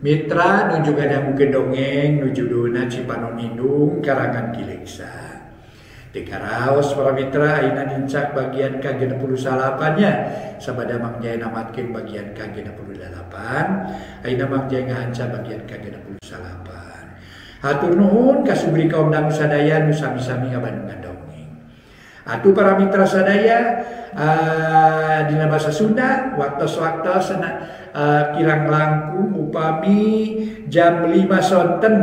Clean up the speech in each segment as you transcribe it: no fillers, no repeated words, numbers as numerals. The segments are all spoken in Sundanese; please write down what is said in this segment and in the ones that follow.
Mitra nu juga nyambungkeun dongeng nu judulna Cipanon Indung karangan Kileksa. Dikaraos para mitra ayeuna nincak bagian ke-68-nya sabada Mang Jaya namatkeun bagian ke-68, ayeuna Mang Jaya ngahanca bagian ke-68. Hatur nuhun kasubri kaum dangu sadaya nu sami-sami ngabandungan dongeng. Atuh para mitra sadaya dina basa Sunda waktos-waktos kirang langkung upami jam 5 sonten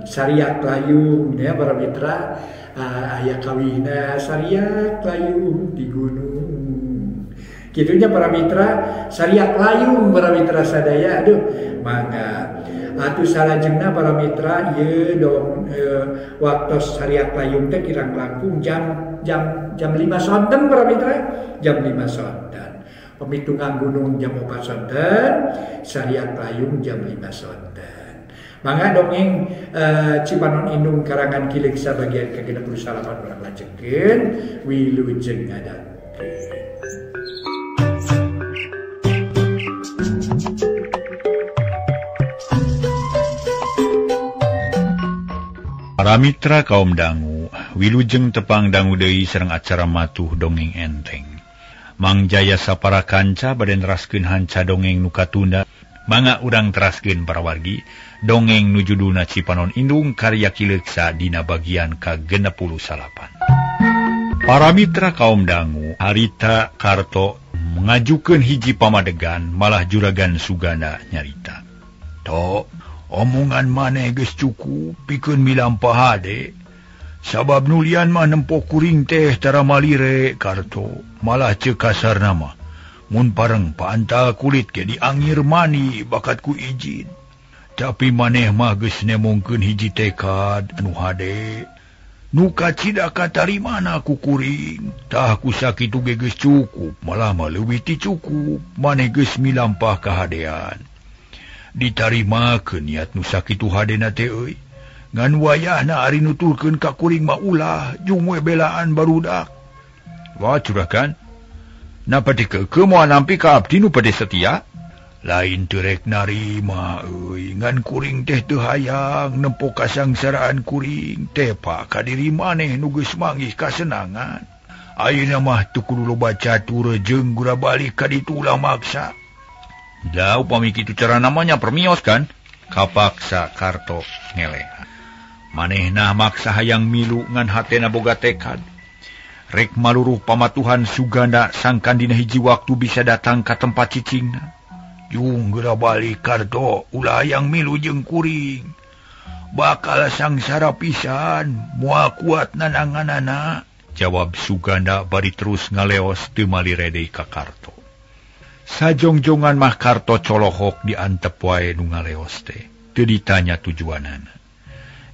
sariak layung ya para mitra. Aya kawina sariak layung di gunung. Kitunya para mitra sariak layung para mitra sadaya. Aduh mangga atuh salajengna para mitra ieu dong waktu sariak layung teh kirang langkung jam 5 sonten para mitra. Jam 5 sonten. Pemitungan gunung jam 4 sonten, sariak layung jam 5 sonten. Mangga dongeng Cipanon Indung karangan Kileksa bagian ke-68 urang lajengeun wilujeng ngadangukeun. Para mitra kaum dangu, wilujeng tepang dangu deui sareng acara matuh dongeng enteng. Mang Jaya sapara kanca bade neraskeun hanca dongeng nu katunda. Mangga urang teraskeun para wargi dongeng nu judulna Cipanon Indung karya Kileksa dina bagian ke-68. Para mitra kaum dangu, harita Karto mengajukeun hiji pamadegan malah juragan Suganda nyarita. Tok, omongan maneh geus cukup pikeun milampah hade. Sabab nulian mah nempo kuring teh tara malire Karto, malah ceuk kasarna mah mun pareng paantal kulit ke diangir mani bakat ku izin. Tapi maneh mah geus nemongkeun hiji tekad anu hade. Nu kacida katarimana ku kuring. Tah ku sakitu ge geus cukup, malah mah leuwih ti cukup. Maneh geus milampah kahadean. Ditarimakeun niat nu sakitu hadena teh euy. Ngan wayahna ari nuturkeun ka kuring mah ulah jung we belaan barudak. Wah curagan. Napa dikeukeum moal nampi ka abdi nu pade setia? Lain teu rek narima euy, ngan kuring teh teu hayang nempo kasangsaraan kuring, tepa ka diri maneh nu geus manggih kasenangan. Ayeuna mah teu kudu loba catur jeung gura balik ka ditu ulah maksa. Da upami kitu cara namanya permios kan? Kapaksa Karto ngeleha. Manehna maksa hayang milu ngan hatena boga tekad. Rek maluruh pamatuhan Suganda sangkan dina hiji waktu bisa datang ka tempat cicingna. Jung geura balik Karto ulah hayang milu jeung kuring. Bakal sangsara pisan moal kuat nananganana. Jawab Suganda bari terus ngaleos teu malire deui ka Karto. Sajongjongan mah Karto colohok diantep wae nu ngaleos teh. Teu ditanya tujuanana.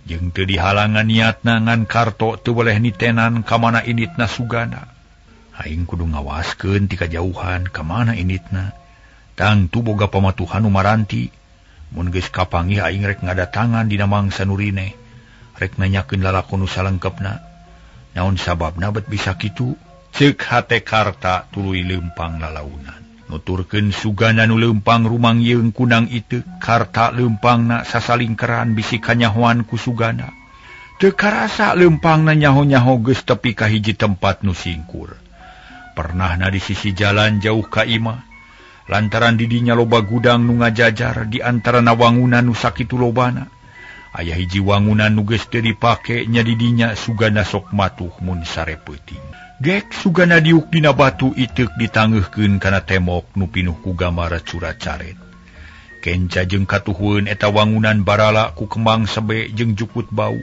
Jeung teu dihalangan niatna ngan Karto teu boleh nitenan ka mana initna Suganda. Aing kudu ngawaskeun ti kajauhan ka mana initna. Tangtu boga pamatuhan nu maranti. Mun geus kapanggih aing rek ngadatangan dina mangsa nurine. Rek nanyakeun lalakon nu salengkepna. Naon sababna bet bisa kitu? Ceuk hate Karta tuluy leumpang lalaunan. Nuturkeun Suganda nu leumpang rumangyeung kunang itu Karta leumpangna sasalingkeran bisi kanyahoan ku Suganda. Teu karasa leumpangna nyaho-nyaho geus tepi ka hiji tempat nu singkur. Pernahna di sisi jalan jauh ka imah. Lantaran didinya loba gudang nu ngajajar di antara wangunan nu sakitu lobana. Aya hiji wangunan nu geus teu dipake nya didinya Suganda sok matuh mun sare peuting. Gek Suganda diuk dina batu iteuk ditanggeuhkeun kana temok nu pinuh ku gambar curat caret. Kenca jeung katuhun eta wangunan barala ku kembang sebe jeung jukut bau.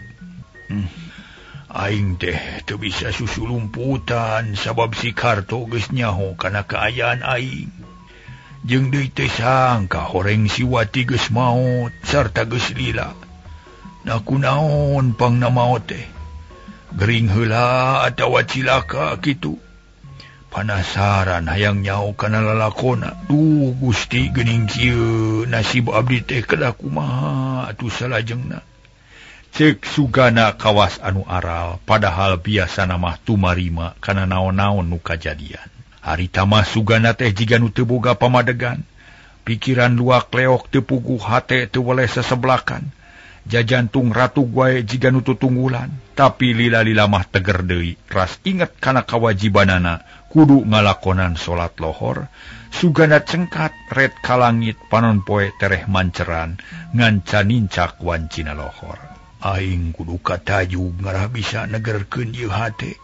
Aing teh teu bisa susulumputan sabab si Karto geus nyaho kana kaayaan aing. Jeung deui teh sangka horeng si Wati geus maot sarta geus lila. Na kunaon pangna maot teh? Gering heula atawa cilaka kitu. Panasaran hayang nyaho kana lalakona. Duh Gusti geuning kieu nasib abdi teh kada kumaha atuh salajengna. Ceuk Suganda kawas anu aral padahal biasana mah tumarima kana naon-naon nu kajadian. Harita mah Suganda teh jiga nu teu boga pamadegan. Pikiran luak leok tepuguh hate teweleh sesebelakan. Jajantung ratu guae jiga nutu tunggulan. Tapi lila-lila mah teger deui. Ras inget kana kawajibanana kudu ngalakonan salat lohor. Sugana cengkat red kalangit panon poe tereh manceran. Nganca nincak wancina lohor. Aing kudu katayug ngarah bisa negerkeun ieu hate.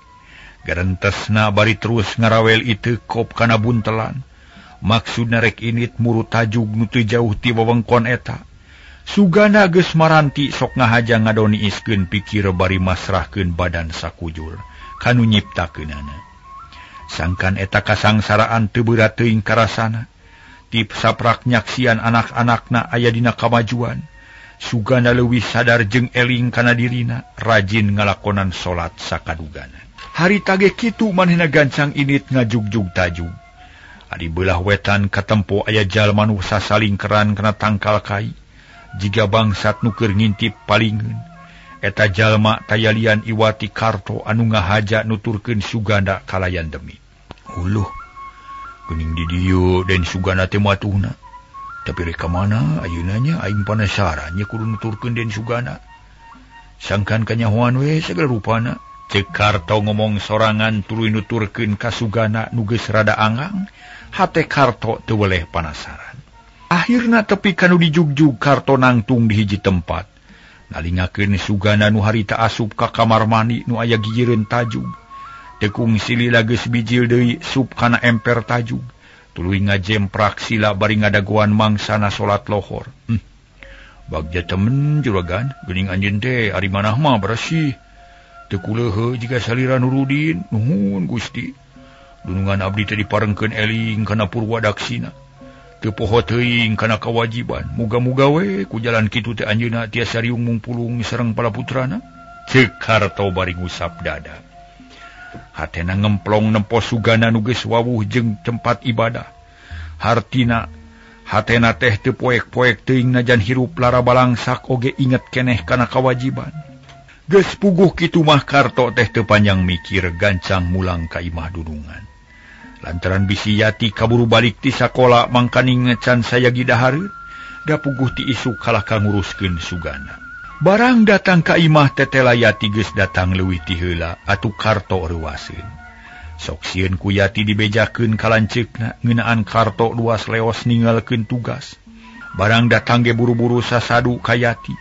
Garentesna bari terus ngarawel itu kop kana buntelan. Maksudna rek init muru tajug nu teu jauh ti wewengkon eta. Sugana geus maranti sok ngahaja ngadoni iskeun pikir bari masrahkeun badan sakujur kanu nyiptakeunana. Sangkan eta kasangsaraan teu berat teuing karasana. Ti saprak nyaksian anak-anakna aya dina kamajuan. Sugana leuwih sadar jeung eling kana dirina, rajin ngalakonan salat sakadugana. Hari tage kitu manehna gancang init ngajugjug tajug. Adi beulah wetan katempo aya jalma nu sasalingkeran kana tangkal kai. Jiga bangsat nu keur ngintip palingeun. Eta jalma tayalian Iwati Karto anu ngahaja nuturkeun Suganda kalayan demi. Uluh, geuning di dieu den Suganda teh matuhna. Tapi rek mana ayeunanya aing penasaran nya kudu nuturkeun den Suganda. Sangkan kanyahoan we segala rupana. Ceuk Karto ngomong sorangan tuluy nuturkeun ka Suganda nu geus rada angang. Hate Karto teu weleh panasaran. Akhirna tepi kanu dijugjug Karto nangtung di hiji tempat. Nalingakeun Suganda nu harita asup ka kamar mandi nu aya gigireun tajug. Tekung silila geus bijil deui sup kana emper tajug. Tuluy ngajemprak sila bari ngadagoan mangsana salat lohor. Bagja temen juragan, geuning anjeun teh ari manah mah bersih. Teu kuleuheu jiga salira Nurudin, nuhun Gusti. Dunungan abdi teh diparengkeun eling kana purwadaksina. Teu poho teuing kana kawajiban. Muga-muga we ku jalan kitu teh anjeunna tiasa riung mungpulung sareng palaputrana. Ceuk Karto bari ngusap dada. Hatena ngemplong nempo Suganda nu geus wawuh jeung tempat ibadah. Hartina hatena teh teu poek-poek teuing najan hirup lara balangsak oge inget keneh kana kawajiban. Geus puguh kitu mah Karto teh teu panjang mikir gancang mulang ka imah dudungan. Lantaran bisi Yati kaburu balik ti sakola mangkaning ngecan sayagi dahareun, da puguh ti isuk kalah kanguruskeun Suganda. Barang datang ka imah tetela Yati geus datang leuwih ti heula atuh Karto reuwaseun. Sok sieun ku Yati dibejakeun ka lanceukna ngeunaan Karto luas leos ninggalkeun tugas. Barang datang ge buru-buru sasadu ka Yati.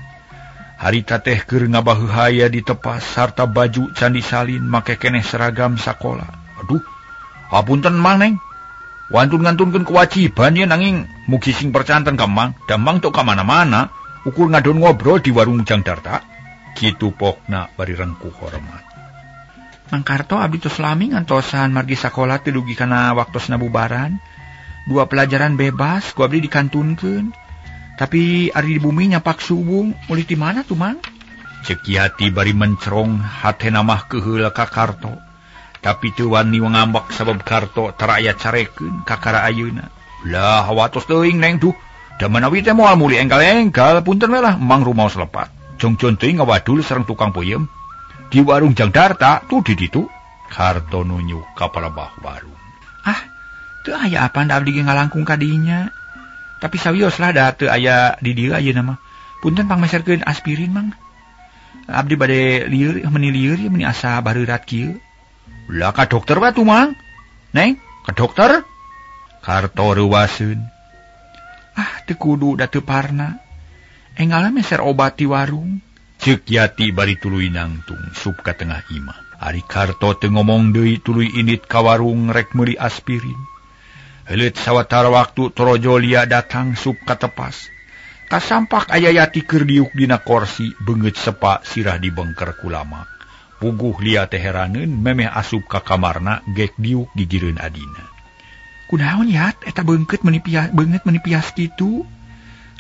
Harita teh keur ngabaheuhaya di tepas sarta baju candi salin make keneh seragam sakola. Aduh, hapunten Mang Neng. Wantun ngantunkeun kewajiban ye nanging mugi sing percanten ka Mang, da Mang tok ka mana-mana, ukur ngadon ngobrol di warung Jang Darta. Kitu pokna bari rengkuh hormat. Mang Karto abdi tos lami ngantosan margi sakola teu dugi kana waktosna bubaran. 2 pelajaran bebas ku abdi dikantunkeun. Tapi ari di bumi nyapak subung, mulih di mana tuh Mang? Ceuk Yati bari mencerong hatena mah keheul ka Karto. Tapi teu wani ngambek sabab Karto taraya carekeun kakara ayeuna. Lah hawatos teuing Neng tuh. Da manawi teh moal muli enggal-enggal punten we lah Mang rumaos lepat. Jong-jong teuing ngawadul sareng tukang peuyeum. Di warung Jang Darta tuh di ditu. Karto nunjuk ka palebah warung. Ah, teu aya apa da abdi ge ngalangkung ka dinya. Tapi sawios lah da teu aya di dieu ayeuna mah. Punten pangmeserkeun aspirin Mang. Abdi bade lieur meuni lieur meuni asa bareurat kieu. Lah ka dokter we tuh Mang. Neng, ka dokter? Karto reuwaseun. Ah, teu kudu da teu parna. Enggal meser obat di warung. Ceuk Yati bari tuluy nangtung sup ka tengah imah. Ari Karto teu ngomong deui tuluy init ka warung rek meuli aspirin. Heuleut sawatara waktu Torojo Lia datang sup ka tepas. Kasampak aya Yati keur diuk dina kursi beungeut sepa sirah dibengker ku lamak. Puguh Lia teh heraneun memeh asup ka kamarna gek diuk gigireun adina. Kunaon Yat eta beungkeut beungeut meuni pias kitu?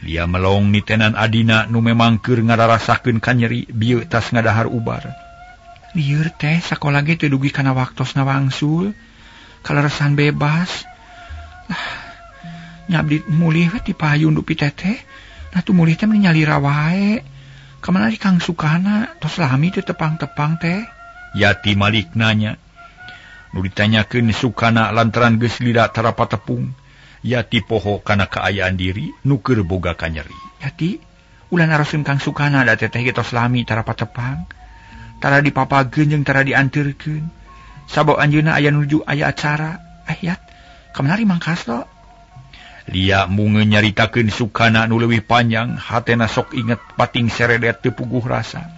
Lia melong nitenan adina nu memang keur ngararasakeun ka nyeri bieu tas ngadahar ubar. Lieur teh sakola ge teu dugi kana waktosna wangsul. Kaleresan bebas. Nyabdi mulih we ti payun dupi teteh. Nah tu mulih teh nyalira wae. Kamana di Kang Sukana tos lami teu tepang-tepang teh. Yati malik nanya. Nu ditanyakeun Sukana lantaran geus lila tarapat tepung. Yati poho kana keayaan diri nuker boga kanyeri. Yati, ulah narosun Kang Sukana da teteh getos lami tara patepang, tara dipapageun jeung tara dianterkeun. Sabab anjeunna aya nuju aya acara. Yat, kamari mangkas lo. Lia munge nyaritakeun Sukana nu leuwih panjang, hatena sok inget pating seredet teu puguh rasa.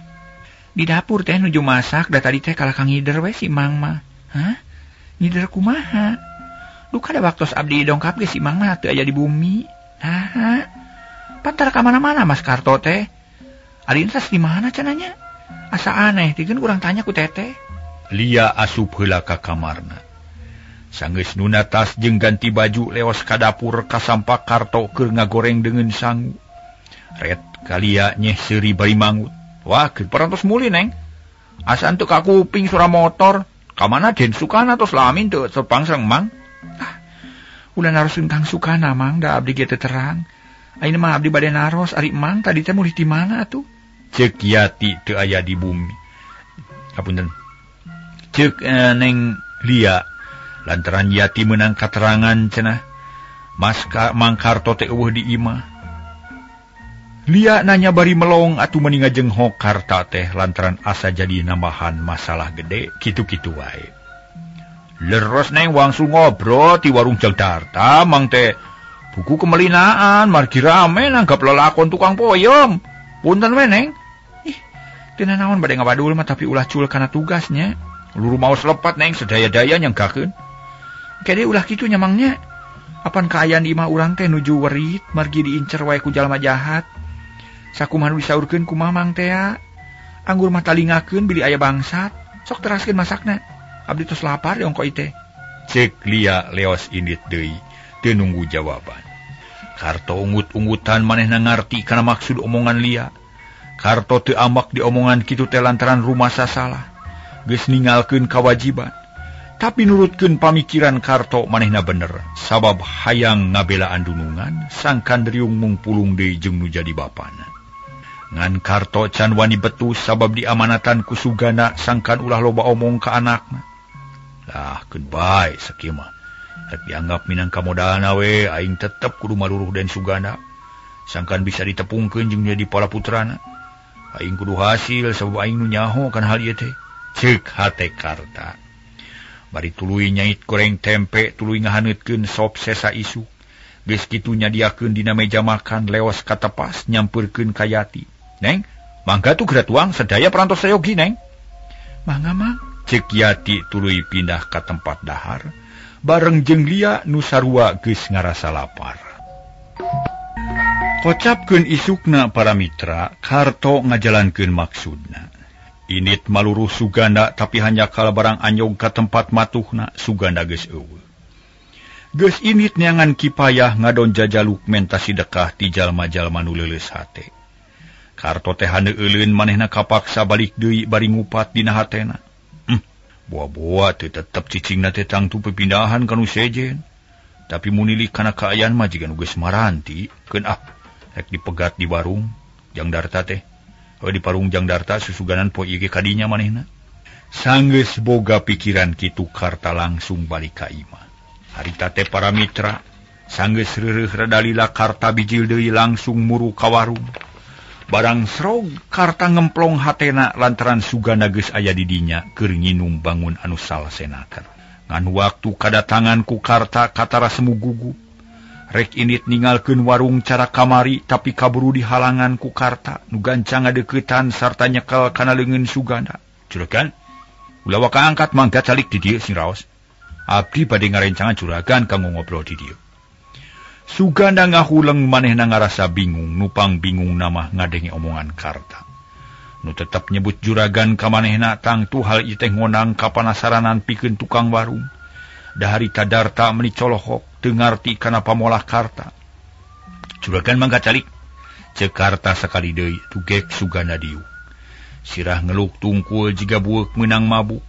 Di dapur teh nuju masak da tadi teh kalah Kang Ngider we si Mang mah. Hah? Ngider kumaha? Duka da waktos abdi dongkap ge si Mang mah teu aya di bumi. Nah, pantar ka mana-mana Mas Karto teh. Ari entas di mana cenanya? Asa aneh, dikeun urang tanya ku teteh. Lia asup heula ka kamarna. Sanggeus nunatas jeung ganti baju leos ka dapur kasampak Karto keur ngagoreng dengan sangu. Ret kalia nyeh seuri bari mangut. Wah, keur parantos muli neng. Asa teu ka kuping suara motor. Ka mana Den Sukana tos lamin teu sepangsang Mang. Ulah narosun Kang Sukana Mang da abdi ge teu terang. Ayeuna mah abdi bade naros ari Mang tadi teh mulih di mana atuh? Ceuk Yati teu aya di bumi. Hapunten. Ceuk Neng Lia lantaran Yati meunang katerangan cenah Mang Karto teh eueuh di imah. Lia nanya bari melong atuh meuni ngajenghok Karta teh lantaran asa jadi nambahan masalah gede kitu-kitu wae. Leres Neng wangsul ngobrol di warung Jang Darta Mang teh buku kemelinaan margi rame nanggap lelakon tukang poyom. Punten we Neng. Teu naon bade ngabadul mah tapi ulah cul kana tugasnya. Luru maos lepat Neng sedaya-daya nyangkakeun. Kade ulah kitu nya Mangnya. Apan kaayaan di imah urang teh nuju werit margi diincer wae ku jalma jahat. Sakumaha disaurkeun ku Mamang teh ya. Anggur mah talingakeun bili aya bangsat. Sok teraskeun masakna. Abdi tos lapar ongko ite. Cek Lia leos indit deui, teu nunggu jawaban. Karto ungut-ungutan manehna ngarti kana maksud omongan Lia. Karto teu ambak di omongan kitu teh lantaran rumasa salah. Geus ningalkeun kawajiban. Tapi nurutkeun pamikiran Karto manehna bener, sabab hayang ngabelaan dunungan, sangkan driung mung pulung deui jeung nu jadi bapana. Ngan Karto can wani betus sabab diamanatan ku Sugana sangkan ulah loba omong ka anakna. Lah, keun bae sakieu mah. Rek dianggap minangka modalna we aing tetep kudu maluruh Den Sugana. Sangkan bisa ditepungkeun jeung jadi palaputrana. Aing kudu hasil sabab aing nu nyaho kan hal ieu teh. Ceuk hate Karta. Bari tuluy nyait goreng tempe, tuluy ngahaneutkeun sop sesa isuk. Geus kitu nyadiakeun dina meja makan leos ka tepas nyampeurkeun ka Yati. Neng, mangga tuh geura tuang sadaya parantos sayogi Neng. Mangga Mang. Cek Yati tuluy pindah ka tempat dahar, bareng jeung Lia nu sarua geus ngarasa lapar. Kocapkeun isukna para mitra, Karto ngajalankeun maksudna. Init maluruh Suganda tapi hanya kala barang anyog ka tempat matuhna, Suganda geus eueuh. Geus init neangan kipayah ngadon jajaluk menta sidekah ti jalma-jalma nu leuleus hate. Karto teh haneueuleun manehna kapaksa balik deui bari ngupat dina hatena. Buah-buah teh tetep cicingna teh tangtu pepindahan kanu sejen. Tapi munilih kana kaayaan mah jiga nu geus maranti, keun rek dipegat di warung Jang Darta teh. Di parung Jang Darta susuganan poe ieu ge kadinya manehna. Sanggeus boga pikiran kitu Karta langsung balik ka imah. Harita teh para mitra sanggeus reureuh radalila Karta bijil deui langsung muru ka warung. Barang srog Karta ngemplong hatena lantaran Sugana geus aya di dinya keur nginum bangun anu salasenaker. Ngan waktu kadatangan ku Karta katara semu gugup. Rek init ningalkeun warung cara kamari tapi kaburu dihalangan ku Karta nu gancang ngadeuketan sarta nyekel kana leungeun Sugana. Juragan, ulah waka angkat mangga calik di dieu sing raos. Abdi bade ngarencangan juragan kanggo ngobrol di dieu. Suganda ngahuleng manehna ngarasa bingung, nupang bingung namah ngadenge omongan Karta. Nu tetep nyebut juragan ka manehna tangtu hal ieu teh ngonang kapanasaranan pikeun tukang warung. Da harita Darta meuni colohok teu ngarti kana pamolah Karta. Juragan mangga calik. Ceuk Karta sakali deui tugek Suganda diuk. Sirah ngeluk tungkul jiga bueuk meunang mabuk.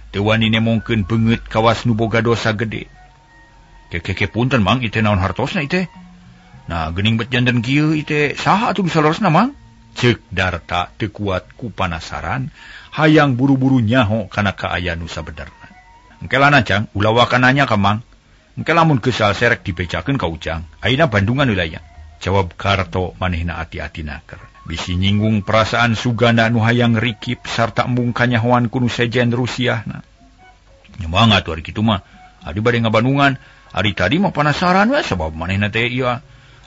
Teu wani nemongkeun beungeut kawas nu boga dosa gede. Keke punten Mang, ite naon hartosna ite. Nah, geuning bet janten kieu ite saha atuh disalorosna Mang? Ceuk Darta teu kuat ku panasaran, hayang buru-buru nyaho kana kaayaan nu sabenerna. Engke lana Cang, ulah waka nanya ka Mang. engke lamun gesal serek dibecakeun ka Ujang, ayeuna Bandungan wilayah. Jawab Karto manehna ati-ati naker. Bisi nyinggung perasaan Suganda nu hayang rikip sarta embung kanyahoan ku nu sejen Rusiahna. Nyamangat ari kitu mah, adi bade ngabandungan, ari tadi mah penasaran we sabab manehna teh ieu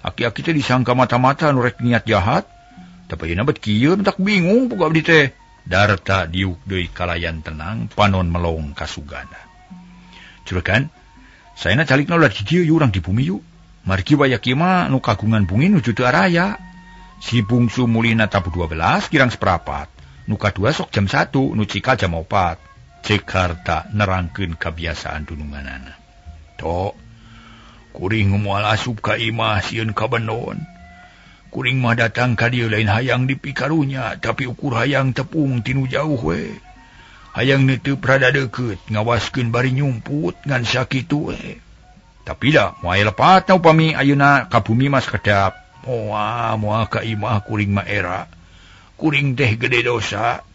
aki-aki teh disangka mata-mata nu rek niat jahat. Tapi ayeuna bet kieu mentak bingung boga abdi teh. Darta diuk deui kalayan tenang panon melong ka Suganda. Juragan, saena calikna ulah di dieu urang di bumi yuk. Margi waya kieu mah nu kagungan bumi nuju teu araya. Si bungsu mulihna tabu 12 kirang seperapat. Nu kadua sok jam 1, nu cikal jam 4. Jakarta nerangkeun kebiasaan dununganana. Tok, kuring moal asup ka imah sieun ka benon. Kuring mah datang ka dieu lain hayang dipikarunya, tapi ukur hayang tepung tinu jauh we. Hayang neuteub rada deukeut, ngawaskeun bari nyumput ngan sakitu we. Tapi dah, moal lepat na upami ayeuna ka bumi mas kedap. Moal ka imah kuring mah era. Kuring teh gede dosa.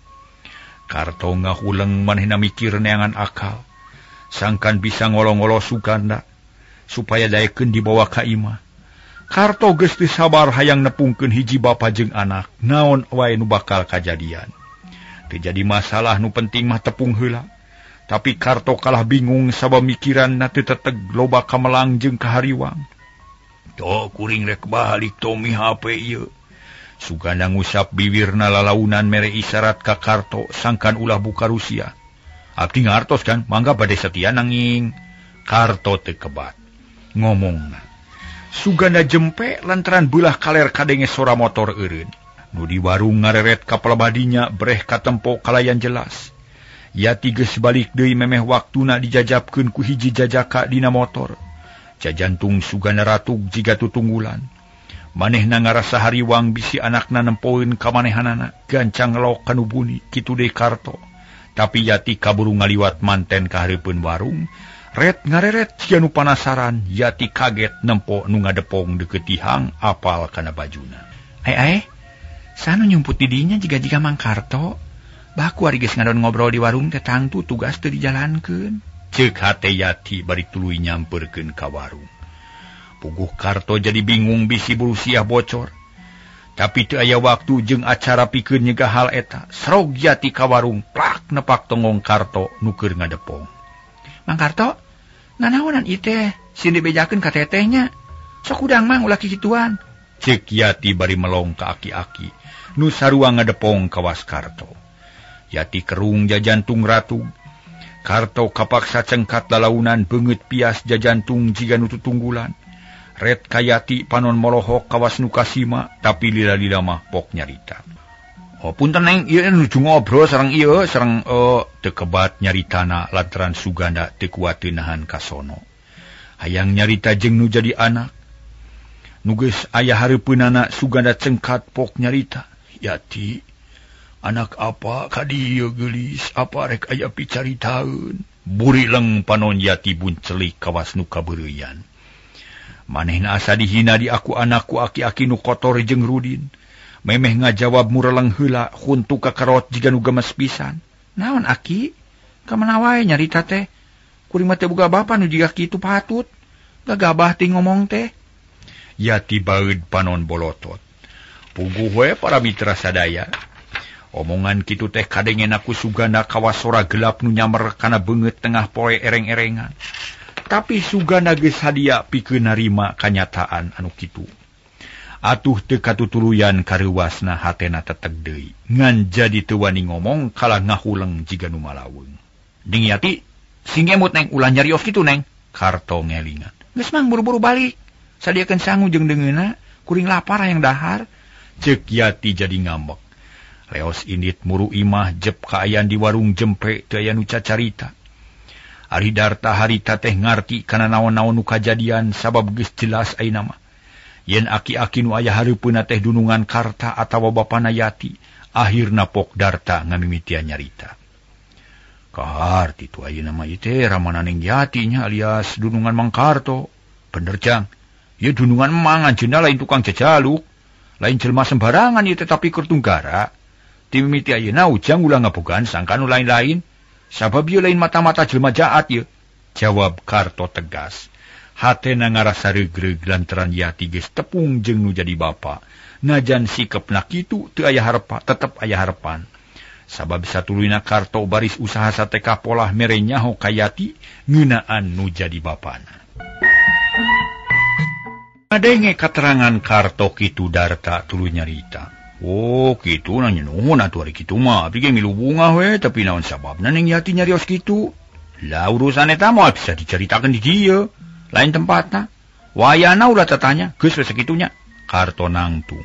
Karto ngahuleng manehna mikir neangan akal. Sangkan bisa ngolo-ngolo Suganda supaya daekeun dibawa ka imah. Karto geus teu sabar hayang nepungkeun hiji bapa jeung anak, naon wae nu bakal kajadian. Teu jadi masalah nu penting mah tepung heula. Tapi Karto kalah bingung sabab mikiranna teu teteg loba kamelang jeung kahariwang. Tok kuring rek balik Tommy HP ieu. Suganda ngusap bibirna lalaunan mere isyarat ka Karto sangkan ulah buka Rusia. Abdi ngartos kan, mangga bade setia nanging. Karto teu kebat. Ngomongna. Suganda jempe lantaran beulah kaler kadenge sora motor eureun. Nu di warung ngareret ka pelebadinya breh katempo kalayan jelas. Yati geus balik deui memeh waktuna dijajabkeun ku hiji jajaka dina motor. Jajantung Suganda ratug jiga tutunggulan. Manehna ngarasa hariwang bisi anakna nempoeun ka manehanana gancang ngelok kanu buni kitu deui Karto. Tapi Yati kaburu ngaliwat manten ka hareupeun warung. Ret ngareret sia nu panasaran, Yati kaget nempo nu ngadepong deukeut tihang apal kana bajuna. Sanu nyumput di dinya jiga-jiga Mang Karto. Baku ari geus ngadon ngobrol di warung teh tangtu tugas teu dijalankeun. Ceuk hate Yati bari tuluy nyampeurkeun ka warung. Puguh Karto jadi bingung bisi Rusiah bocor. Tapi teu aya waktu jeung acara pikeun nyegah hal eta. Srog Yati ka warung, plak nepak tongong Karto nu keur ngadepong. Mang Karto, nanaonan ieu teh? Sieun dibejakeun ka tetehnya. Sok udang mang ulah kikituan. Ceuk Yati bari melong ka aki-aki nu sarua ngadepong ka was Karto. Yati kerung jajantung ratug. Karto kapaksa cengkat lalaunan beungeut pias jajantung jiga nu tutunggulan. Ret ka Yati panon molohok kawas nu kasima, tapi lila-lila mah pok nyarita. Oh punten neng, ieu nuju ngobrol sareng ieu sareng teu kebat nyaritana lantaran Suganda teu kuat teu nahan ka sono. Hayang nyarita jeung nu jadi anak. Nu geus aya hareupeunana Suganda cengkat pok nyarita. Yati, anak apa ka dieu geulis, apa rek aya picaritaeun? Burileng panon Yati buncelik kawas nu kabeureyan. Manehna asa dihina di aku anakku aki-aki nu kotor jeung Rudin. Memeh ngajawab mureleng heula huntu ka karot jiga nu gemes pisan. Naon aki? Kamana wae nyarita teh? Kuring mah teh boga bapa nu jiga kitu patut. Gagabah ti ngomong teh. Yati baeud panon bolotot. Puguh we para mitra sadaya. Omongan kitu teh kadengen aku Suganda kawas sora gelap nu nyamer kana beungeut tengah poe ereng-erengan. Tapi Suganda geus hadia pikeun narima kanyataan anu kitu. Atuh teu katutuluyan kareuwasna hatena teteg deui. Ngan jadi teu wani ngomong kalah ngahuleng jiga nu malaweung. Ding Yati, sing emut neng ulah nyarios kitu neng. Karto ngelingan. Geus mang buru-buru balik. Sadiakeun sangu jeung deungeuna, kuring lapar hayang dahar. Ceuk Yati jadi ngambek. Leos indit muru imah jep kaayan di warung jempe teu aya nu cacarita. Ari darta harita teh ngarti kana naon-naon nu kajadian sabab geus jelas ayeuna mah. Yen aki-aki nu aya hareupeuna teh dunungan Karta atawa bapana Yati, akhirna pok darta ngamimitian nyarita. Kahar titu ayeuna mah ieu teh ramana ning Yati nya alias dunungan Mang Karto. Bener jang. Ieu dunungan mang anjeunna lain tukang jajaluk, lain jelema sembarangan ieu teh tapi keur tunggara. Ti mimiti ayeuna Ujang ulah ngabogaan sangka nu lain-lain. Sabab ieu lain mata-mata jelema jaat ieu. Jawab Karto tegas. Hatena ngarasa regreg lantaran Yati geus tepung jeung nu jadi bapa. Najan sikepna kitu teu aya harepan, tetep aya harepan. Sabab satuluyna Karto baris usaha sateka polah mere nyaho ka Yati ngeunaan nu jadi bapana. Adenge katerangan Karto kitu Darta tuluy nyarita. Oh, kitu nanya nuhun atuh ari kitu mah. Abdi ge milu bunga we, tapi naon sababna ning Yati nyarios kitu? Lah urusan eta mah bisa diceritakeun di dieu. Lain tempatna. Wayana ulah tatanya, geus we sakitunya. Karto nangtung.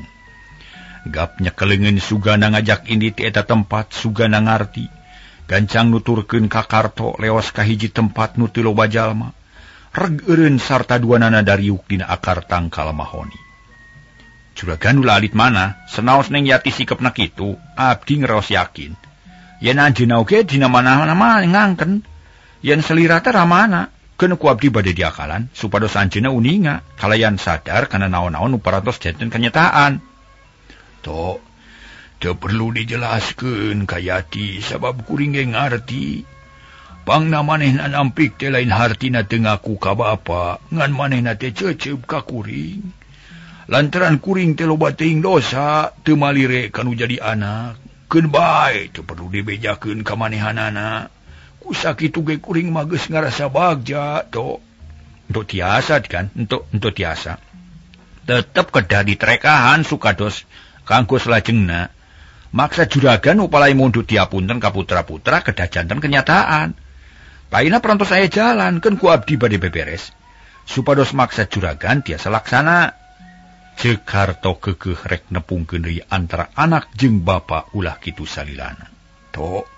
Gap nyekeleungeun Sugana ngajak indi ti eta tempat, Sugana ngarti. Gancang nuturkeun ka Karto leos ka hiji tempat nu teu loba jalma. Reg eureun sarta duanana dariuk dina akar tangkal mahoni. Juragan ulah alit mana, senaos neng Yati sikepna kitu, abdi ngeraos yakin. Yen anjeunna oge dina mana-mana ngangken. Yen selira teh ramana. Keun ku abdi bade diakalan supados anjeunna uninga kalayan sadar kana naon-naon nu parantos janten kenyataan. Tok, teu perlu dijelaskeun ka Yati sabab kuring ge ngarti. Pangna manehna nampik teh lain hartina teu ngaku ka bapa, ngan manehna teh ceuceup ka kuring. Lantaran kuring teh loba teuing dosa, teu malire kanu jadi anak. Keun bae teu perlu dibejakeun ka manehanana. Sakitu ge kuring mah geus ngarasa bagja to. Untuk tiasa kan, untuk tiasa. Tetep kedah ditrekahan sukados kanggo salajengna. Maksa juragan upalai mundut diapunten ka putra-putra kedah janten kenyataan. Paina perantos aya jalan keun ku abdi bade beberes. Supados maksa juragan tiasa laksana. Ceuk Karto keukeuh rek nepungkeun deui antara anak jeung bapa ulah kitu salilana. To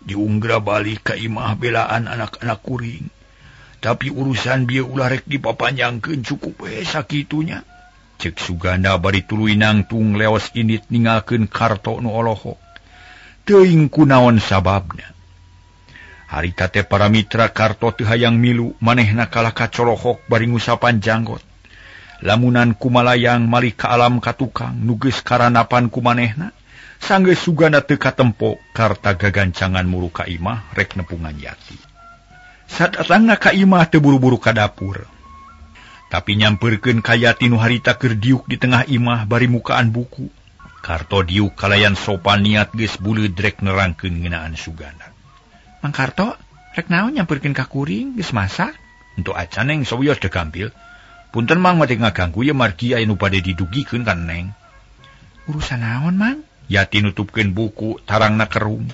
diunggra balik ka imah belaan anak-anak kuring. Tapi urusan bieu ulah rek dipapanjangkeun cukup we sakitunya. Ceuk Suganda bari tuluy nangtung leos indit ninggalkeun Karto nu olohok. Teuing kunaon sababna. Harita teh para mitra Karto teu hayang milu manehna kalah kacolohok bari ngusapan janggot. Lamunan kumalayang malih ka alam katukang nu geus karanapan ku manehna. Sanggeus Suganda teu katempo karta gagancangan muru ka imah rek nepungan Yati. Sadatangna ka imah teu buru-buru ka dapur. Tapi nyampeurkeun ka Yati nu harita keur diuk di tengah imah bari mukaan buku. Karto diuk kalayan sopan niat geus buleud rek nerangkeun ngeunaan Suganda. Mang Karto, rek naon nyampeurkeun ka kuring geus masak? Untuk acan neng sawios degampil. Punten mang mate ngaganggu ye margi aya nu bade didugikeun kan neng. Urusan naon, Mang? Yati nutupkeun buku tarangna kerung.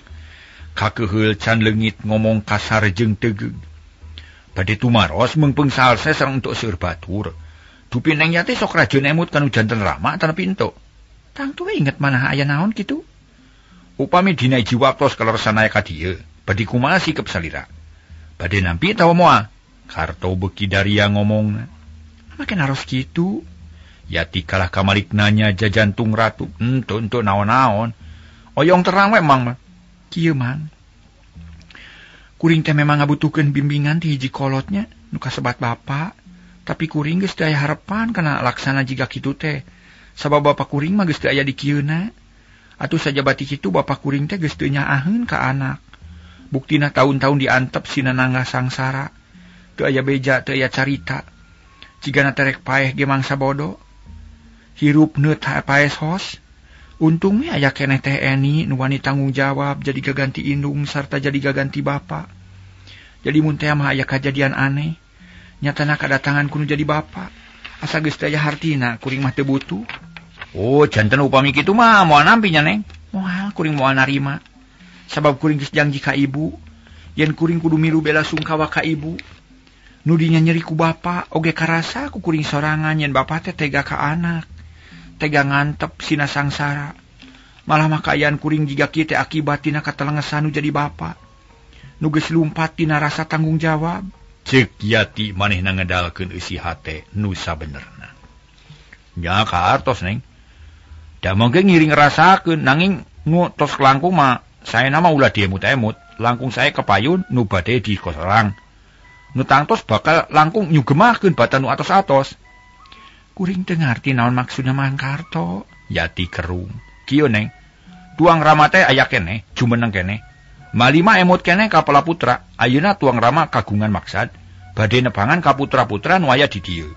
Kakeuheul can leungit ngomong kasar jeung tegeug. Bade tumaros meungpeung salse sareng entuk seueur batur. Dupi neng Yati sok rajeun emut kanu janten rama tanapi entuk. Tang tuwe inget manaha aya naon kitu? Upami dina hiji waktos kaleresan aya ka dieu, bade kumaha sikep salira. Bade nampi tawa moal. Karto beuki daria ngomongna. Make naros kitu. Yati kalah kamalik nanya jajantung ratu. Entuk naon-naon. Oyong terang we Mang. Kieu Mang. Kuring teh memang ngabutuhkeun bimbingan ti hiji kolotnya nu kasebat bapa. Tapi kuring geus teu aya harepan kana laksana jiga kitu teh. Sabab bapa kuring mah geus teu aya di kieuna. Atuh sajabati kitu bapa kuring teh geus teu nyaaheun ka anak. Buktina tahun-tahun diantep sina nangga sangsara. Teu aya beja, teu aya carita. Cigana terek paeh ge mangsa bodo. Hirup neut paes hos. Untung we aya keneh teh Eni nu wani tanggung jawab jadi gaganti indung sarta jadi gaganti bapa. Jadi mun teh mah aya kajadian aneh. Nyatana kadatangan kudu jadi bapa. Asa geus teh aya hartina kuring mah teu butuh. Oh, janten upami kitu mah moal nampi nya Neng. Moal kuring moal narima. Sabab kuring geus janji ka ibu, yen kuring kudu milu bela sungkawa ka ibu. Nu dinya nyeri ku bapa oge karasa ku kuring sorangan yen bapa teh tega ka anak. Tega ngantep sina sangsara. Malah makayaan kuring jiga kieu teh akibat tina katelengesan nu jadi bapa. Nu geus lumpat tina rasa tanggung jawab. Ceuk Yati manehna ngedalkeun eusi hate nu sabenerna. Nya kaartos Neng. Da mangke ngiring ngerasakeun nanging nu tos langkung mah saena mah ulah diemut-emut. Langkung saya kepayun nu bade di kosorang. Nu tangtos bakal langkung nyugemahkeun batan nu atos-atos. Kuring teu ngarti naon maksudna Mang Karto. Yati kerung. Kieu Neng. Tuang rama teh aya keneh, jumeneng keneh. Malima emut keneh ka pala putra. Ayeuna tuang rama kagungan maksad badhe nepangan ka putra-putra nu aya di dieu.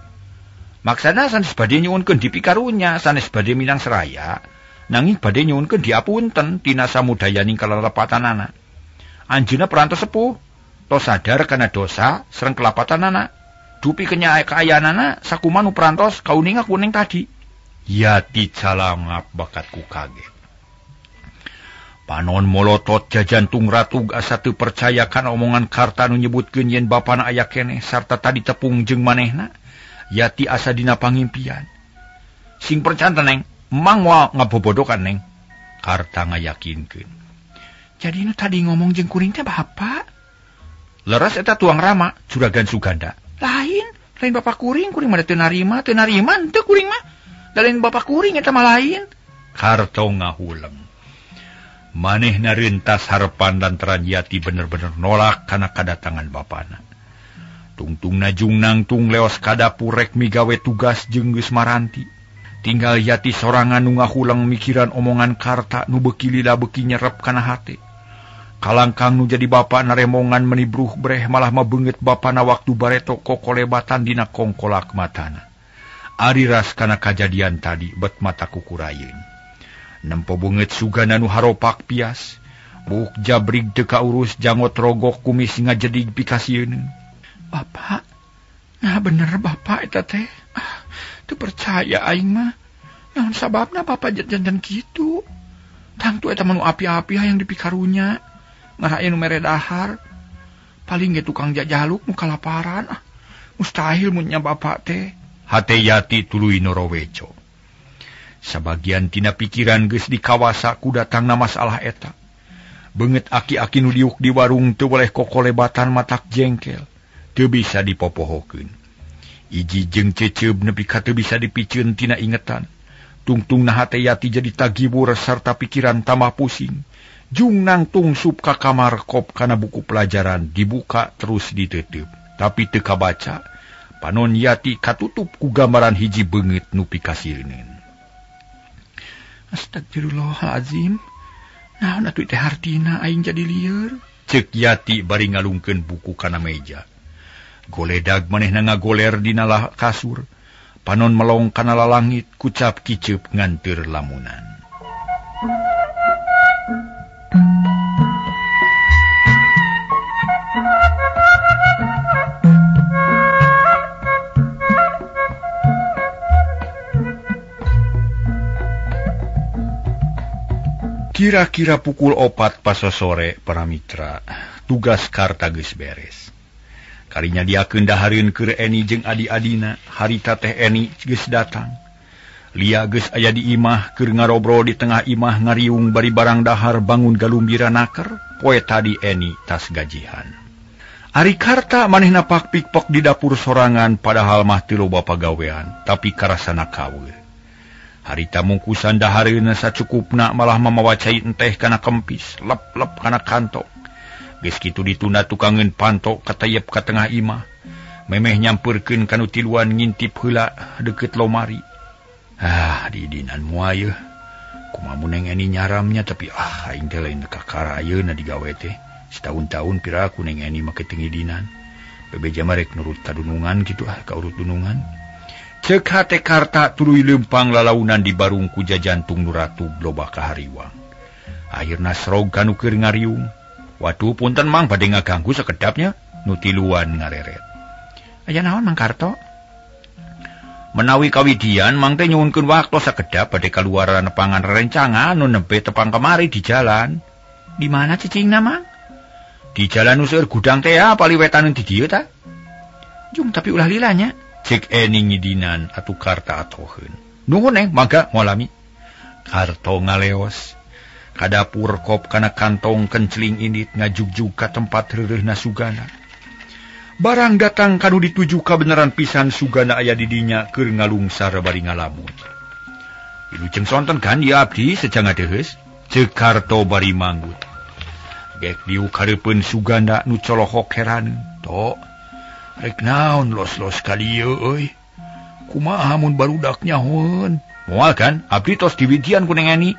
Maksana sanes badhe nyuwunkeun dipikarunya, sanes badhe minang seraya, nanging badhe nyuwunkeun diapunten tina samudayaning kalalepatanana. Anjeunna perantos sepuh, tos sadar kana dosa sareng kelapatanana. Dupi kaayanana sakumaha nu perantos kauninga kuning tadi. Yati calangap bakatku kaget. Panon molotot jajantung ratu asa teu percaya kana omongan Karta nu nyebutkeun yen bapana aya keneh sarta tadi tepung jeung manehna. Yati asa dina pangimpian. Sing percan neng, emang moal ngabobodokan neng. Karta ngayakinkeun. Jadi nu tadi ngomong jeung kuring teh bapa. Leres eta tuang Rama, juragan Suganda. Lain bapak kuring mah teu narima teu kuring mah. Da lain bapak kuring eta mah lain. Karto ngahuleng. Manehna rentas harapan lantaran Yati bener-bener nolak kana kadatangan bapana. Tungtungna jung nangtung leos ka dapur rek migawe tugas jeung geus maranti. Tinggal Yati sorangan nu ngahulang mikiran omongan Karta nu beuki lila beuki nyerep kana hate. Kalangkang nu jadi bapa naremongan menibruh breh malah mabeungeut bapana waktu bareto kokolebatan dina kongkolak matana. Ari ras kana kajadian tadi bet mata kukurayeun. Nempo beungeut Sugana nu haropak pias, buk jabrig teu kaurus jangot rogok kumis ngajedig pikasieun. Bapak, nah bener bapak eta teh. Teu percaya aing mah. Naon sababna bapak jantan kitu? Tangtu eta mah nu api-api hayang dipikarunya. Ngarae nu mere dahar. Paling ge tukang jajaluk nu kalaparan. Mustahil mun nya bapak teh. Hate Yati tuluy noroweco. Sabagian tina pikiran geus dikawasa ku datangna masalah eta. Beungeut aki-aki nu diuk di warung teu boleh kokolebatan matak jengkel, teu bisa dipopohokeun. Iji jeung ceceub nepi ka teu bisa dipicieun tina ingetan. Tungtungna hate Yati jadi tagibur sarta pikiran tambah pusing. Jung nangtung sup ka kamar kop kana buku pelajaran dibuka terus diteuteub, tapi teu kabaca. Panon Yati katutup ku gambaran hiji beungeut nu pikasieun. Astagfirullahalazim. Naon atuh teh hartina aing jadi lieur? Ceuk Yati bari ngalungkeun buku kana meja. Goledag manehna ngagoler dina kasur. Panon melong kana lalangit kucap kiceup nganteur lamunan. Kira-kira pukul 4 pas sore para mitra, tugas Karta geus beres. Karinya diakeun dahareun keur Eni jeung adi-adina, harita teh Eni geus datang. Lia geus aya di imah keur ngarobro di tengah imah ngariung bari barang dahar bangun galumbira naker, poe tadi Eni tas gajihan. Ari Karta manehna pakpikpok di dapur sorangan padahal mah teu loba pagawean, tapi karasana kaweur. Harita mungkusan dahareuna sacukupna malah mamawa cai enteh kana kempis, lep-lep kana kantong. Geus kitu ditunda tukangeun panto katayep ka tengah imah. Memeh nyampeurkeun kanu tiluan ngintip heula deukeut lomari. Di dinan moal yeuh. Kumaha mun Neng Eni nyaramnya tapi aing teh lain kakarayeuna digawe teh. Setahun-tahun pira ku Neng Eni make teu ngidinan. Bebeja mah rek nurut kadunungan kitu ka urut dunungan. Ceuk hate Karta tuluy leumpang lalaunan di barung ku jajantung Nuratu loba kahariwang. Akhirna srog kanu keur ngariung. Waduh punten Mang bade ngaganggu sakedapnya, nu tiluan ngareret. Aya naon Mang Karto? Menawi kawidian Mang teh nyuwunkeun waktu sakedap bade kaluar nepangan rerencangan nu nembe tepang kamari di jalan. Di mana cicingna Mang? Di jalan nu seueur gudang teh pali wetaneun di dieu ta? Jung tapi ulah lilanya. Cek Eni ngidinan atuh Karta atoheun. Nuhun Neng, mangga molami. Karto ngaleos. Ka dapur kop kana kantong kencling indit ngajugjug ka tempat reureuna Sugana. Barang datang kanu dituju ka beneran pisan Sugana aya di dinya keur ngalungsar bari ngalamun. Wilujeng sonten kan ya abdi sejanga deus. Ceuk Karto bari manggut. Gek diuk hareupeun Sugana nu colohok heran. Tok. Rek naon los-los kalieu euy. Kumaha mun barudak nyahoeun? Moal kan abdi tos diwijian ku Neng Eni.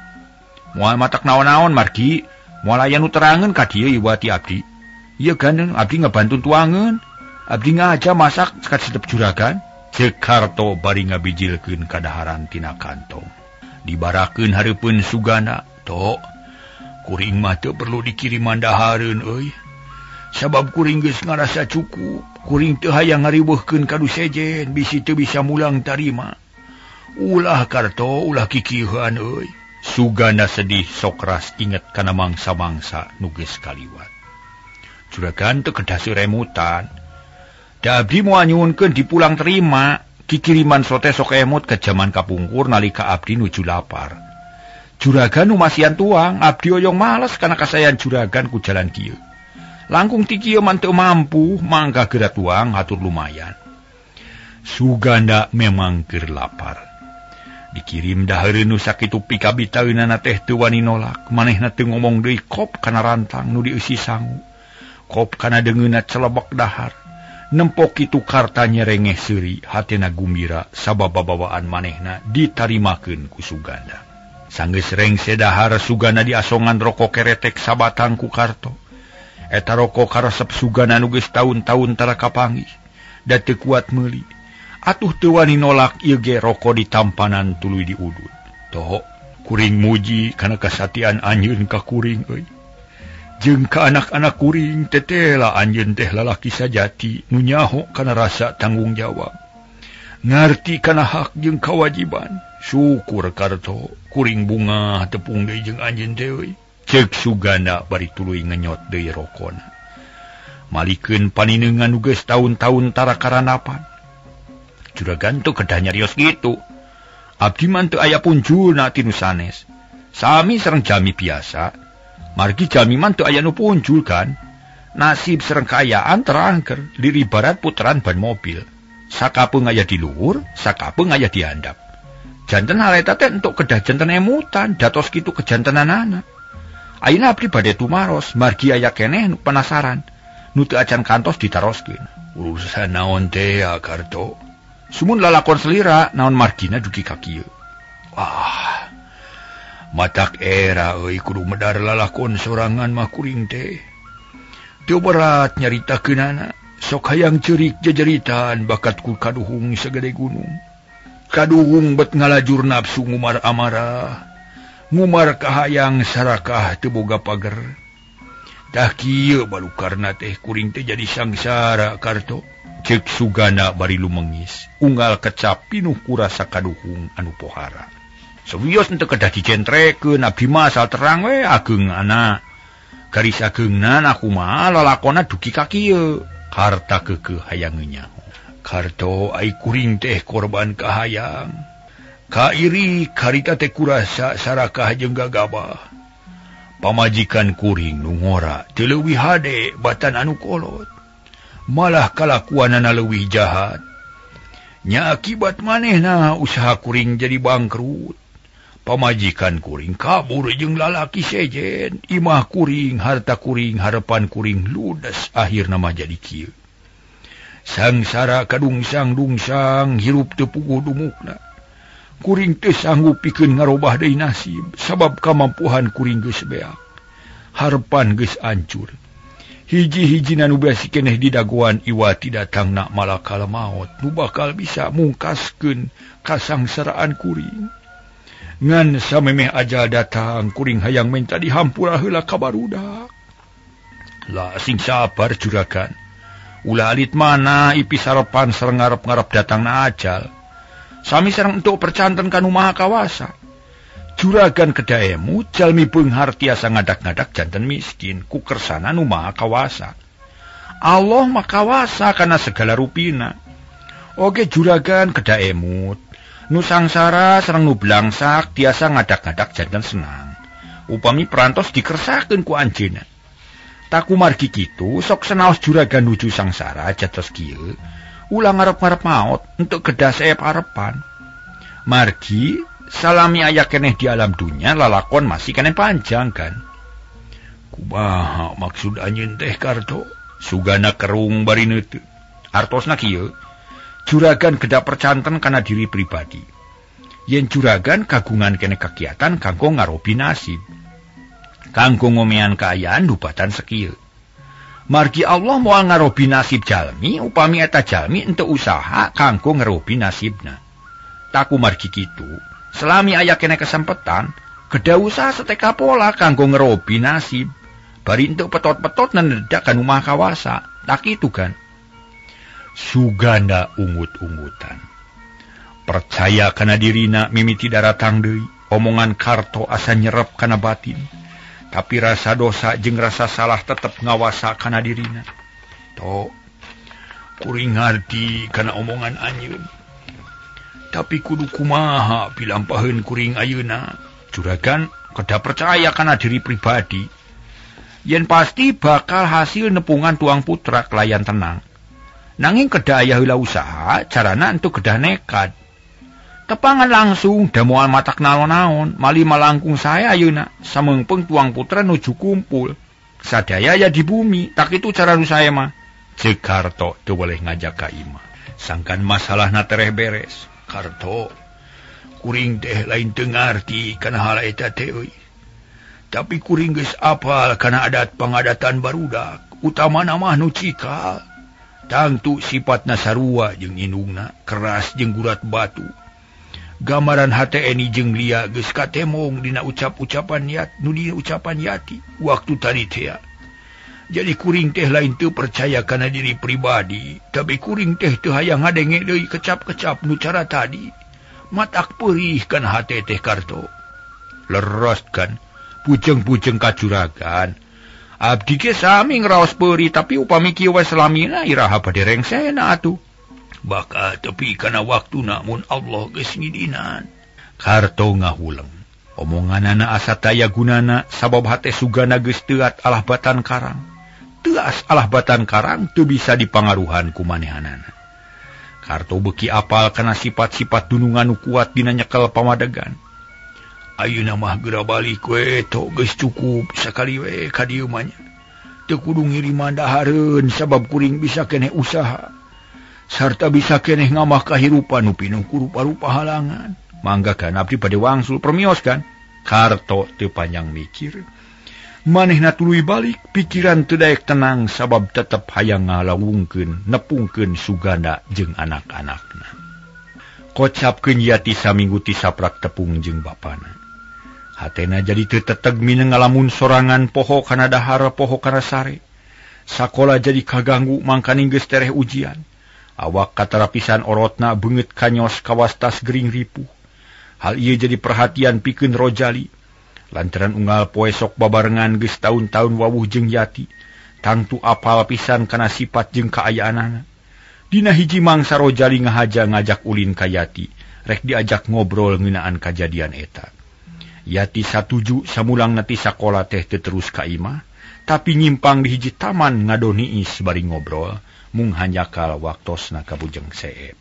Moal matak naon-naon margi, moal aya nu terangeun ka dieu ieu ti abdi. Ieu kan abdi ngabantu tuangeun. Abdi ngaja masak sedep juragan. Cek Karto bari ngabijilkeun kadaharan tina kantong. Dibarakeun hareupeun Sugana, "Tok, kuring mah teu perlu dikiriman dahareun euy. Sabab kuring geus ngarasa cukup. Kuring teu hayang ngariweuhkeun kadu sejen, bisi teu bisa mulang tarima. Ulah Karto, ulah kikieuhan euy." Sugana sedih sok ras inget kana mangsa-mangsa nu geus kaliwat. Juragan teu kedah remutan. Da abdi moal nyuwunkeun dipulang terima, kikiriman sote sok emut ke jaman kapungkur nalika abdi nuju lapar. Juragan nu masian tuang, abdi oyong males kana kasayan juragan ku jalan kieu. Langkung ti kieu man teu mampu, mangga geura tuang hatur lumayan. Sugana memang keur lapar. Dikirim dahareun nu sakitu pikabitaeunana teh teu wani nolak, manehna teu ngomong deui kop kana rantang nu dieusi sangu. Kop kana deungeunna celebek dahar. Nempok itu karta nyerengeh seuri, hatena gumbira sabab babawaan manehna ditarimakeun ku Sugana. Sanggeus rengse dahar Sugana diasongan rokok keretek sabatang ku Karto. Eta rokok karesep Sugana nu geus taun-taun tara kapanggih, da teu kuat meuli. Atuh teu wani nolak ieu ge rokok ditampanan tuluy diudud. Tok, kuring muji kana kasatian anjeun ka kuring euy. Jeung ka anak-anak kuring tetela anjeun teh lalaki sajati nu nyaho kana rasa tanggung jawab. Ngarti kana hak jeung kawajiban. Syukur Karto, kuring bunga tepung deui jeung anjeun teh euy. Ceuk Sugana bari tuluy ngenyot deui rokona. Malikeun paninengan nu geus taun-taun tara karanapan. Juragan teu kedah nyarios kitu. Abdi man teu aya punjulna ti nu sanes. Sami sareng jami biasa. Margi jami man teu aya nu punjul kan. Nasib sareng kaayaan terangker liribarat puteran ban mobil. Sakapeung aya di luhur, sakapeung aya di handap. Janten hareta teh entuk kedah janten emutan, datos kitu kejantenanana. Ayeuna abdi bade tumaros, margi aya keneh nu penasaran. Nu teu acan kantos ditaroskeun. Urusan naon teh ya Karto? Sumun lalakon selira naon margina dugi ka kieu. Wah. Matak era euy kudu medar lalakon sorangan mah kuring teh. Teu berat nyaritakeunana, sok hayang ceurik jejeritaan bakat ku kaduhung sagede gunung. Kaduhung bet ngalajur nafsu ngumar amarah, ngumar kahayang sarakah teu boga pager. Tah kieu balukarna teh kuring teh jadi sangsara Karto. Ceuk Sugana bari lumengis, unggal kecap pinuh ku rasa kaduhung anu pohara. Sawios ente kedah dicentrekeun abdi mah asal terang we ageungna. Garis ageungna kumaha lalakonna dugi ka kieu. Harta keukeuh hayang nyaho. Karto ai kuring teh korban kahayang. Ka iri karita teh kurasa sarakah jeung gagabah. Pamajikan kuring nu ngora teu leuwih hade batan anu kolot. Malah kalakuanana leuwih jahat. Nya akibat manehna usaha kuring jadi bangkrut. Pamajikan kuring kabur jeung lalaki sejen, imah kuring, harta kuring, harapan kuring ludes, akhirna mah jadi kieu. Sangsara kadungsang-dungsang hirup teu puguh dumukna. Kuring teu sanggup pikeun ngarobah deui nasib, sabab kamampuhan kuring geus beak. Harapan geus hancur. Hiji-hijina nu basi keneh didagoan iwati datangna malakal maut, nu bakal bisa mungkaskeun kasangsaraan kuring. Ngan samemeh ajal datang, kuring hayang minta dihampura heula ka barudak. Lah sing sabar juragan. Ulah alit mana ipi sarepan sareng ngarep-ngarep datangna ajal. Sami sareng entuk percanten kanu maha kawasa. Juragan kedaemu jalmi beunghar tiasa ngadak-ngadak janten miskin ku kersana nu maha kawasa. Allah mah kawasa kana segala rupina. Oge juragan kedaemut nu sangsara sareng nu blangsak tiasa ngadak-ngadak janten senang. Upami perantos dikersakeun ku anjeunna. Taku margi kitu sok senaos juragan nuju sangsara jatos kieu ulah ngarep-ngarep maot untuk kedah saep harepan. Margi salami aya keneh di alam dunya lalakon masih keneh panjang kan. Kumaha maksud anjeun teh Karto? Sugana kerung bari neuteu. Artosna kieu juragan kedah percanten kana diri pribadi. Yen juragan kagungan keneh kegiatan kanggo ngarobi nasib. Kanggo ngomean kaayaan dupatan sekieu. Margi Allah moal ngarobi nasib jalmi upami eta jalmi ente usaha kanggo ngarobi nasibna. Taku margi kitu, selami aya kene kesempatan, kedah usaha seteka pola kanggo ngarobi nasib. Bari ente petot-petot nenedak kan umah kawasa. Tak itu kan. Suganda ungut-ungutan. Percaya kana dirina mimiti daratang deui. Omongan Karto asa nyerep kana batin. Tapi rasa dosa jeung rasa salah tetep ngawasa kana dirina. Tok, kuring ngarti kana omongan anjeun. Tapi kudu kumaha pilampaheun kuring ayeuna. Juragan kedah percaya kana diri pribadi. Yen pasti bakal hasil nepungan tuang putra kelayan tenang. Nanging kedah aya heula usaha, carana entu kedah nekat. Tepangan langsung da moal matak naon-naon, mali malangkung saya ayeuna, sameungpeung tuang putra nuju kumpul. Sadaya ya di bumi, tak itu cara nu saya mah. Ceuk Karto teu boleh ngajak ka imah. Sangkan masalahna tereh beres. Karto, kuring teh lain teu ngarti kana hal eta teh euy. Tapi kuring geus apal kana adat pangadatan barudak, utamana mah nu cikal. Tangtu sifatna sarua jeung indungna, keras jeung gurat batu. Gambaran HTNI jeung lia geus katemong dina ucapan yati waktu tadi teh. Jadi kuring teh lain teu percaya kana diri pribadi, tapi kuring teh teu hayang ngadenge deui kecap-kecap nu cara tadi. Matak peurih kana hate teh Karto. Leros kan, pujeng-pujeng kacuragan. Abdi ge sami ngraos peuri tapi upami kieu we salamina iraha bade rengsena atuh. Bakal tepi kana waktuna mun Allah geus ngidinan. Karto ngahuleng. Omonganana asa taya gunana sabab hate sugana geus teuat alah batan karang. Teuas alah batan karang teu bisa dipangaruhan ku manehanana. Karto beuki apal kana sifat-sifat dunungan nu kuat dina nyekel pamadegan. Ayeuna mah geura balik we tok geus cukup sakali we ka dieu mah nya. Teu kudu ngiriman dahareun sabab kuring bisa keneh usaha. Sarta bisa keneh ngamah kahirupan nu pinuh ku rupa-rupa halangan. Mangga kan abdi bade wangsul permios kan. Karto teu panjang mikir. Manehna tuluy balik pikiran teu daek tenang sabab tetep hayang ngalawungkeun nepungkeun suganda jeung anak-anakna. Kocapkeun yati saminggu ti saprak tepung jeung bapana. Hatena jadi teu teteg mineng ngalamun sorangan poho kana dahar poho kana sare. Sakola jadi kaganggu mangkaning geus tereh ujian. Awak katarapisan orotna beungeut kanyos kawastas gering ripuh. Hal ieu jadi perhatian pikeun Rojali. Lantaran unggal poe sok babarengan geus taun-taun wawuh jeung Yati. Tangtu apal pisan kana sifat jeung kaayaanana. Dina hiji mangsa Rojali ngahaja ngajak ulin ka Yati. Rek diajak ngobrol ngeunaan kajadian eta. Yati satuju samulang nati sakola teh teu terus ka imah, tapi nyimpang di hiji taman ngadoniis bari ngobrol, mung hanyakal waktosna ka Bujeng Seep.